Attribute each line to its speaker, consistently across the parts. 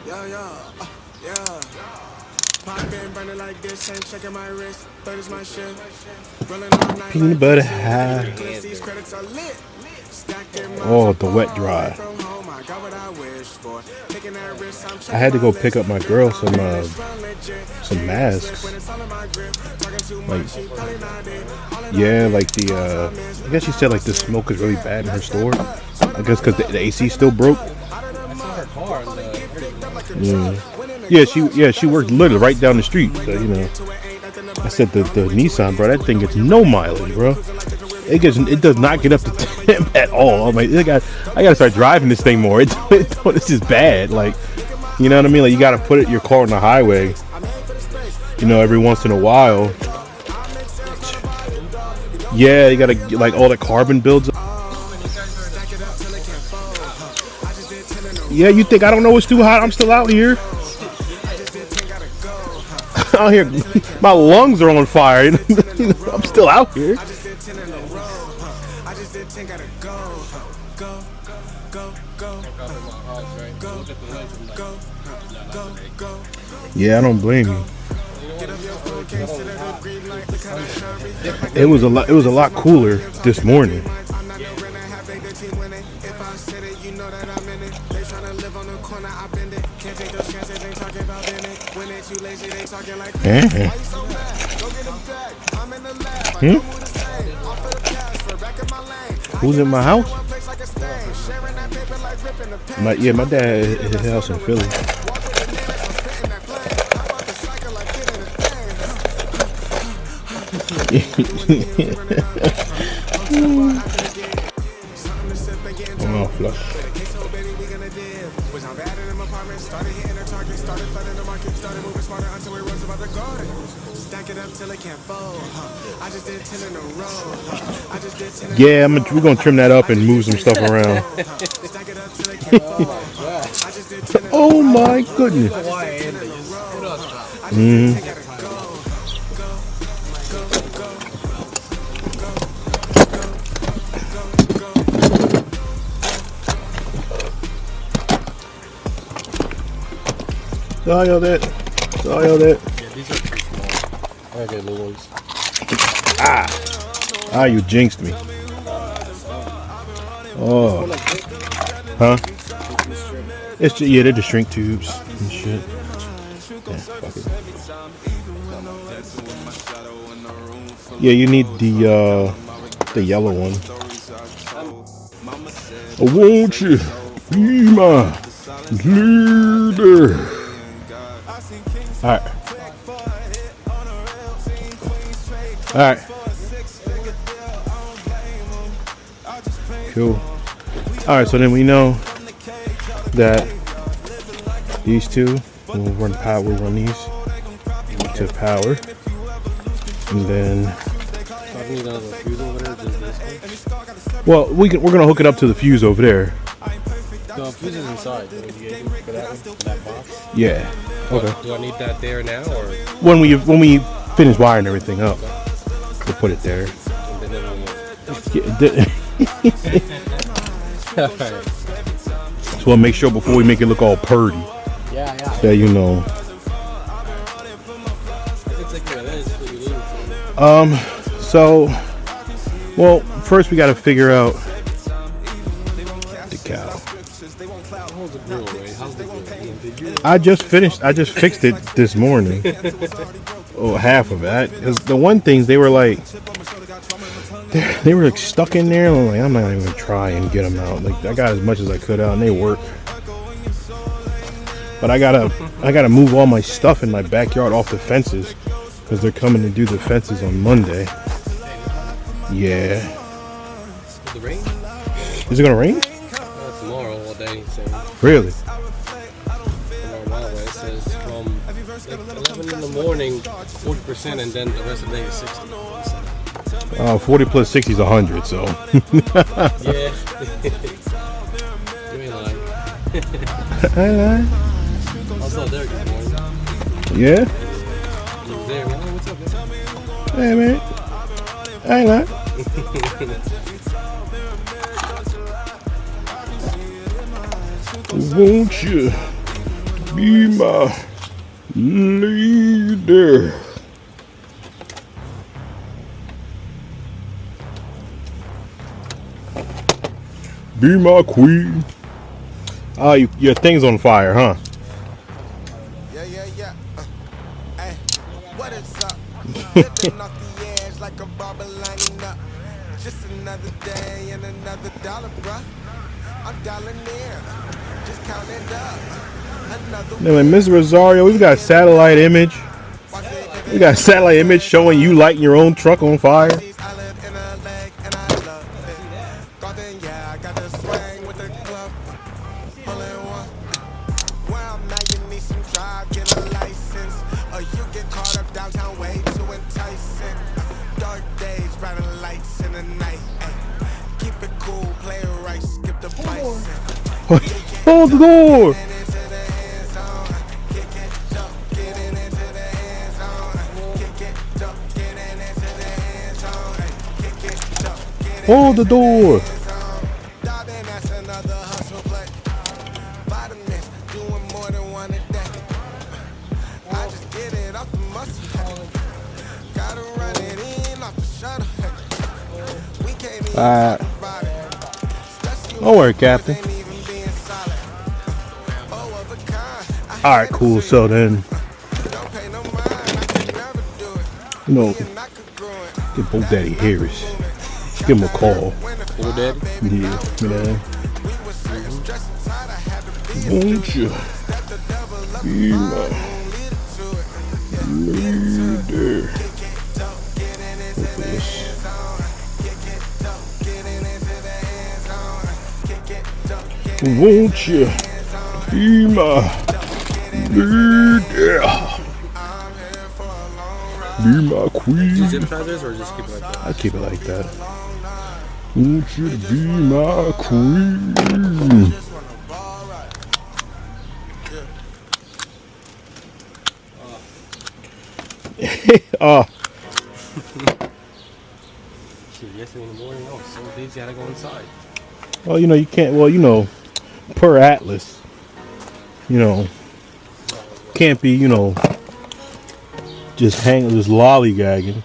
Speaker 1: Yeah, yeah. Pop in, burning like this, ain't checking my wrist. Third is my shit. Rolling all night
Speaker 2: Peanut
Speaker 1: like
Speaker 2: butter
Speaker 1: this.
Speaker 2: high.
Speaker 1: These credits are lit. Stacking miles
Speaker 2: Oh,
Speaker 1: up
Speaker 2: the wet
Speaker 1: far away
Speaker 2: dry.
Speaker 1: from home. I got what I wish for. Taking that risk, I'm
Speaker 2: I
Speaker 1: checking
Speaker 2: had to
Speaker 1: my
Speaker 2: go pick
Speaker 1: list.
Speaker 2: up my girl some masks. Like, yeah, like I guess she said like the smoke is really bad in her store. I guess because the AC still broke.
Speaker 3: I saw her car in the
Speaker 2: Yeah, she worked literally right down the street. So I said the Nissan, bro, that thing gets no mileage, bro. It does not get up to 10 at all. I'm like, I gotta start driving this thing more. This is bad. Like, you know what I mean? Like, you gotta put your car on the highway. Every once in a while. Yeah, you gotta like all the carbon builds up. Yeah, you think I don't know it's too hot? I'm still out here. Out here, my lungs are on fire. I'm still out here. Yeah, I don't blame you. It was a lot cooler this morning. Who's in my house? My dad is his house in Philly. I'm all flush. Yeah, we're gonna trim that up and move some stuff around. Oh my goodness. Sorry all that.
Speaker 3: Yeah, these are too small. I get new ones.
Speaker 2: You jinxed me. Oh. Huh? They're the shrink tubes and shit. Yeah, fuck it. Yeah, you need the yellow one. Won't you be my leader? All right. Cool. All right, so then we know that these two will run power. We'll run these to power, and then. Well, we're gonna hook it up to the fuse over there.
Speaker 3: The fuse is inside. Do you need for that one? For that box?
Speaker 2: Yeah. Okay.
Speaker 3: Do I need that there now, or
Speaker 2: when we finish wiring everything up, we'll put it there. So we'll make sure before we make it look all purdy.
Speaker 3: Yeah.
Speaker 2: That you know. So, well, first we got to figure out the cow. I just fixed it this morning. Oh, half of it. Because the one things they were like stuck in there. I'm like, I'm not even gonna try and get them out. Like, I got as much as I could out, and they work. But I gotta move all my stuff in my backyard off the fences because they're coming to do the fences on Monday. Yeah.
Speaker 3: The rain?
Speaker 2: Is it gonna rain?
Speaker 3: Tomorrow all day. So.
Speaker 2: Really?
Speaker 3: It says from 11 in the morning, 40%, and then the rest of the day is 60%.
Speaker 2: 40 plus 60 is 100, so.
Speaker 3: Yeah. You ain't lying.
Speaker 2: I ain't lying.
Speaker 3: I saw Derek this morning.
Speaker 2: Yeah?
Speaker 3: He was there. Man, what's up, man?
Speaker 2: Hey, man. I ain't lying. Won't you Be my leader. Be my queen. Oh, your thing's on fire, huh?
Speaker 1: Yeah. Hey, what is up? Living off the edge like a barber lining up. Just another day and another dollar, bruh. I'm dialing in, just counting up. Another
Speaker 2: Man, like Miss Rosario, we got satellite image. We got satellite image showing you lighting your own truck on fire.
Speaker 1: I live in a leg and I love it. Garden, yeah, I got the swing with the club. All in one. Well, now you need some drive, get a license. Or you get caught up downtown way too enticing. Dark days, brighter lights in the night. Ay. Keep it cool, play it right, skip the bison.
Speaker 2: Hold the door. Hold the door. Don't worry, Captain. Alright, cool. So then, you know, get Bo Daddy Harris. Give him a call.
Speaker 3: Bo Daddy?
Speaker 2: Yeah, man. Won't you be my leader? Won't you be my leader? Be my queen.
Speaker 3: Zip try this or just keep it like that?
Speaker 2: I keep it like that. Won't you be my queen?
Speaker 3: Shoot, yesterday in the morning, I was so busy, I had to go inside.
Speaker 2: Well, you know, you can't, well, you know, per Atlas, you know, can't be, you know, just lollygagging.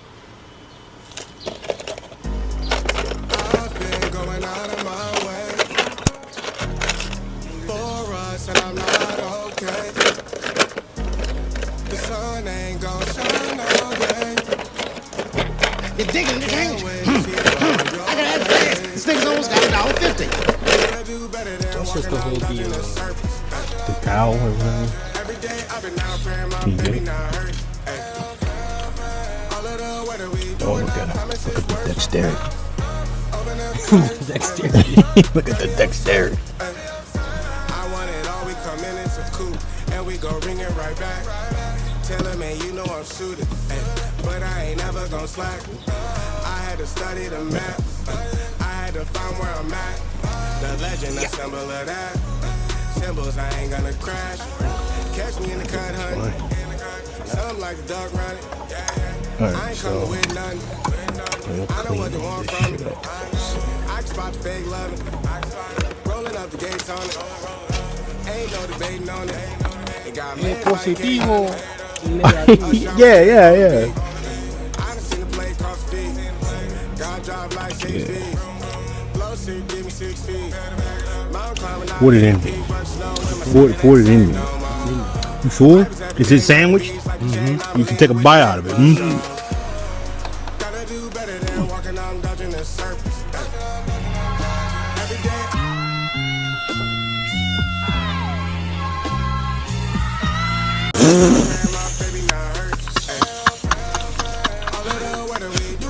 Speaker 1: I've been going out of my way for us, and I'm not okay. The sun ain't gon' shine all day.
Speaker 4: You're digging the
Speaker 1: Can't
Speaker 4: change.
Speaker 1: wait to see what
Speaker 4: I gotta add fast. This thing's almost got $1.50.
Speaker 1: Gonna do better than
Speaker 3: That's just
Speaker 1: walking
Speaker 3: the whole
Speaker 1: around dodging
Speaker 3: deal.
Speaker 1: the surface.
Speaker 2: The cow or whatever.
Speaker 1: Every day I've been out praying my
Speaker 2: Can you
Speaker 1: baby
Speaker 2: get it?
Speaker 1: not hurt. Ay. All of the weather we
Speaker 2: Oh,
Speaker 1: doing
Speaker 2: look
Speaker 1: now,
Speaker 2: at him.
Speaker 1: promise
Speaker 2: Look
Speaker 1: it's
Speaker 2: at the
Speaker 1: worth it.
Speaker 2: dexterity.
Speaker 1: Open the curtains,
Speaker 3: Dexterity.
Speaker 2: Look at the dexterity.
Speaker 1: I want it all, we come in, it's a coup, and we gon' bring it right back. Tell him, man, you know I'm suited, but I ain't never gon' slack. I had to study the map, I had to find where I'm at. The legend, a symbol of that. Symbols, I ain't gonna crash. Catch me in the cut, honey. Something like a dog running. I
Speaker 2: Alright,
Speaker 1: ain't
Speaker 2: so
Speaker 1: coming with nothing.
Speaker 2: we'll
Speaker 1: I know what
Speaker 2: clean
Speaker 1: they
Speaker 2: all
Speaker 1: want
Speaker 2: this
Speaker 1: from me.
Speaker 2: shit up.
Speaker 1: I can spot the fake loving. Rolling up the gates on it. Ain't no debating on it. It got me
Speaker 3: Positivo.
Speaker 2: Yeah.
Speaker 1: I done seen the play cross feet. God drive like 6 feet. Blow suit, give me 6 feet. Mountain climbing out.
Speaker 2: What it in? What it in? You sure? Is it sandwich? You can take a bite out of it.
Speaker 1: Gotta do better than walking out and dodging the surface. Every day.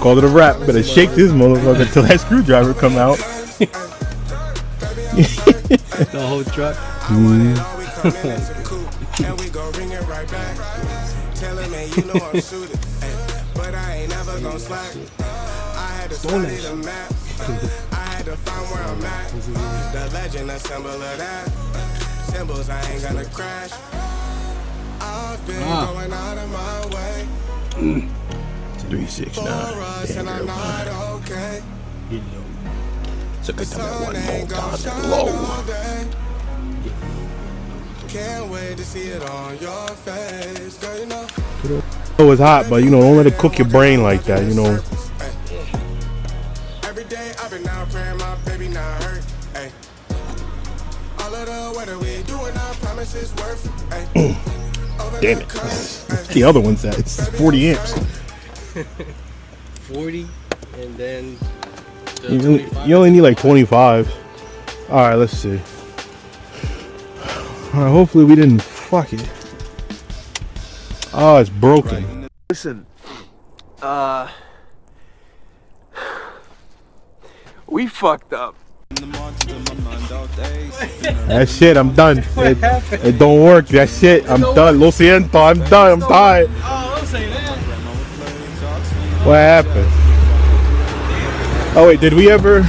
Speaker 2: Call it a wrap. Better shake this motherfucker until that screwdriver come out.
Speaker 3: The whole truck.
Speaker 1: And we gon' bring it right back. Tell him, man, you know I'm suited, but I ain't never gon' slack. I had to study the map. I had to find where I'm at. The legend, a symbol of that. Symbols, I ain't gonna crash. I've been going out of my way
Speaker 2: 369.
Speaker 1: for us, and I'm not okay.
Speaker 2: So good
Speaker 1: The
Speaker 2: time
Speaker 1: sun
Speaker 2: one
Speaker 1: ain't
Speaker 2: more
Speaker 1: gon'
Speaker 2: time
Speaker 1: shine
Speaker 2: low.
Speaker 1: all day. Can't wait to see it on your face, girl, you know.
Speaker 2: It was hot, but you know, don't let it cook your brain like that, you know.
Speaker 1: Every day I've been out praying my baby not hurt. Ay. All of the weather we doing, I promise it's worth it.
Speaker 2: Damn it. The other one's that it's 40 amps.
Speaker 3: 40 and then the
Speaker 2: You only need like 25. Alright, let's see. Alright, hopefully we didn't fuck it. Oh, it's broken.
Speaker 5: Listen, we fucked up.
Speaker 2: That shit, I'm done. It don't work. That shit, I'm done. Lo siento, I'm done. I'm tired.
Speaker 3: Oh, don't say that.
Speaker 2: What happened? Oh wait, did we ever?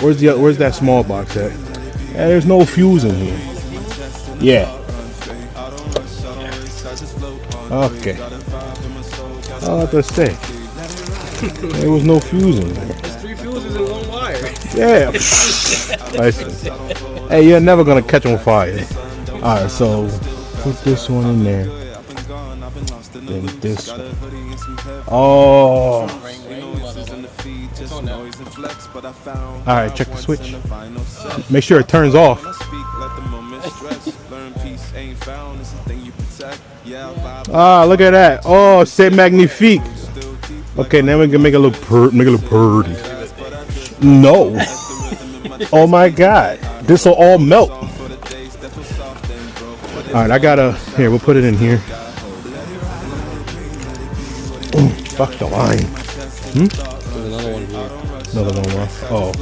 Speaker 2: Where's that small box at? Yeah, there's no fuse in here. Yeah. Okay. I'll have to say. There was no fuse in there.
Speaker 3: There's 3 fuses in 1 wire.
Speaker 2: Yeah. Listen. Hey, you're never gonna catch on fire. Alright, so put this one in there. Then this one. Oh. Alright, check the switch. Make sure it turns off. Ah, look at that. Oh, c'est magnifique. Okay, now we can make it look pretty. No. Oh my god. This will all melt. Alright, I gotta. Here, we'll put it in here. Fuck the line.
Speaker 3: There's another one here.
Speaker 2: Another one. Oh.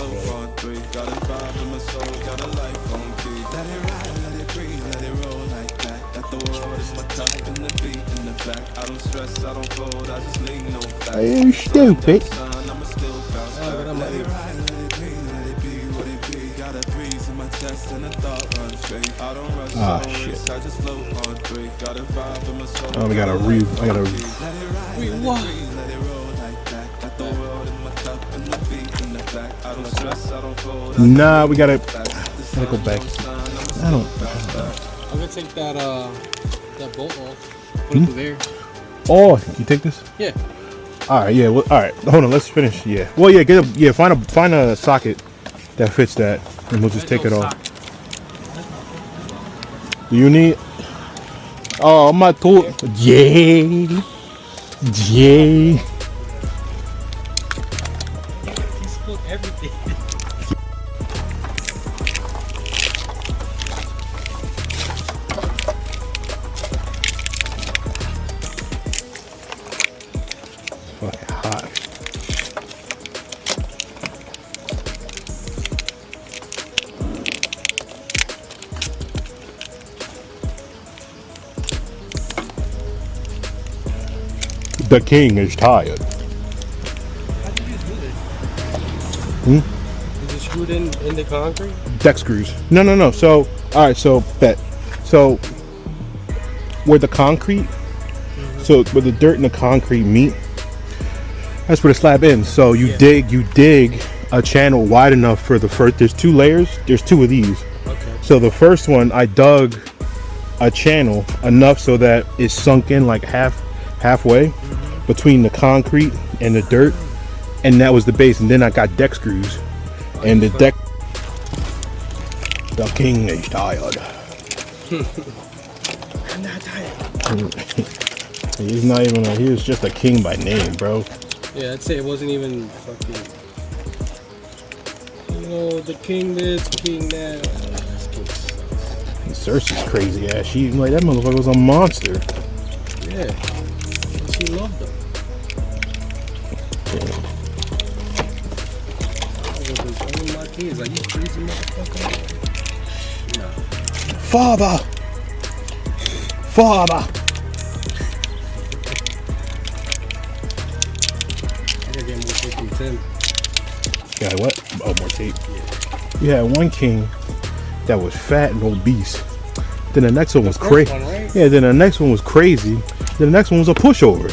Speaker 2: Are you stupid? Ah, shit. Oh, we gotta I gotta.
Speaker 3: Wait, what?
Speaker 2: Nah, we gotta go back. I don't.
Speaker 3: I'm gonna take that bolt off. Put it through there.
Speaker 2: Oh, you take this?
Speaker 3: Yeah.
Speaker 2: All right, yeah. Well, all right. Hold on. Let's finish. Yeah. Well, yeah. Find a socket that fits that, and we'll just take it off. Do you need? Oh, my tool. Yay.
Speaker 3: He split everything.
Speaker 2: Fucking hot. The king is tired.
Speaker 3: How did you do
Speaker 2: Hmm?
Speaker 3: this? Is it screwed in the concrete?
Speaker 2: Deck screws. No. So, all right. So So, where the concrete, so where the dirt and the concrete meet, that's where the slab ends. So you dig a channel wide enough for the first. There's 2 layers. There's 2 of these.
Speaker 3: Okay.
Speaker 2: So the first one, I dug a channel enough so that it's sunk in like halfway between the concrete and the dirt, and that was the base. And then I got deck screws, and the deck. The king is tired.
Speaker 3: I'm not tired.
Speaker 2: He's not even. He was just a king by name, bro.
Speaker 3: Yeah, I'd say it wasn't even fucking. You know, the king this, king that. This king sucks.
Speaker 2: Cersei's crazy ass. She like that motherfucker was a monster.
Speaker 3: Yeah. She loved them. Only my kids, like, you crazy motherfucker. No.
Speaker 2: Father.
Speaker 3: I gotta get more tape from Tim.
Speaker 2: Yeah, what? Oh, more tape. Yeah. We had one king that was fat and obese. Then the next one was
Speaker 3: first
Speaker 2: crazy.
Speaker 3: one, right?
Speaker 2: Yeah, then the next one was crazy. Then the next one was a pushover.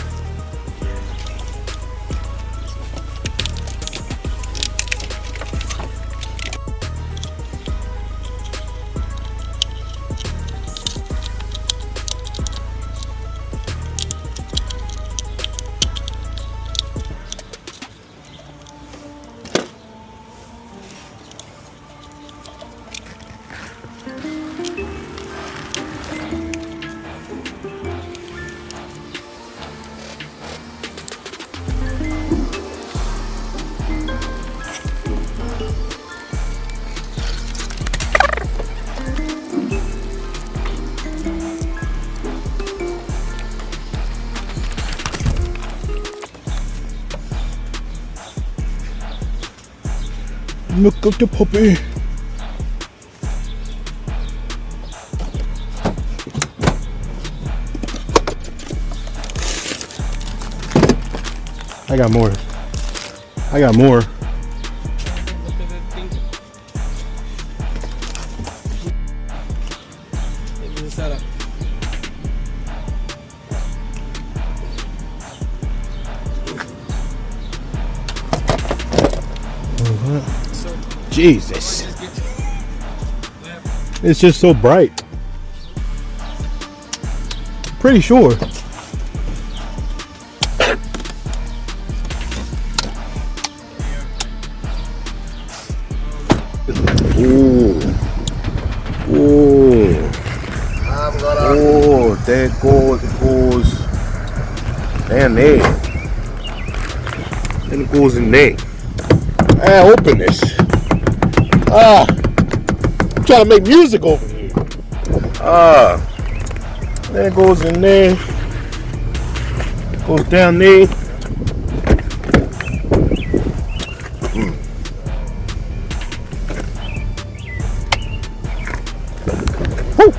Speaker 2: Look up the puppy. I got more. I got more.
Speaker 3: Look at that thing. It is set up.
Speaker 2: Jesus. It's just so bright. Pretty sure. Ooh. Ooh. Oh, there goes. Damn there. And it goes in there. I open this. I'm trying to make music over here. There it goes in there. Goes down there. Woo.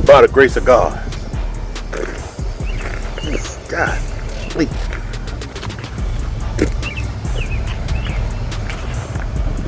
Speaker 2: By the grace of God. God, please.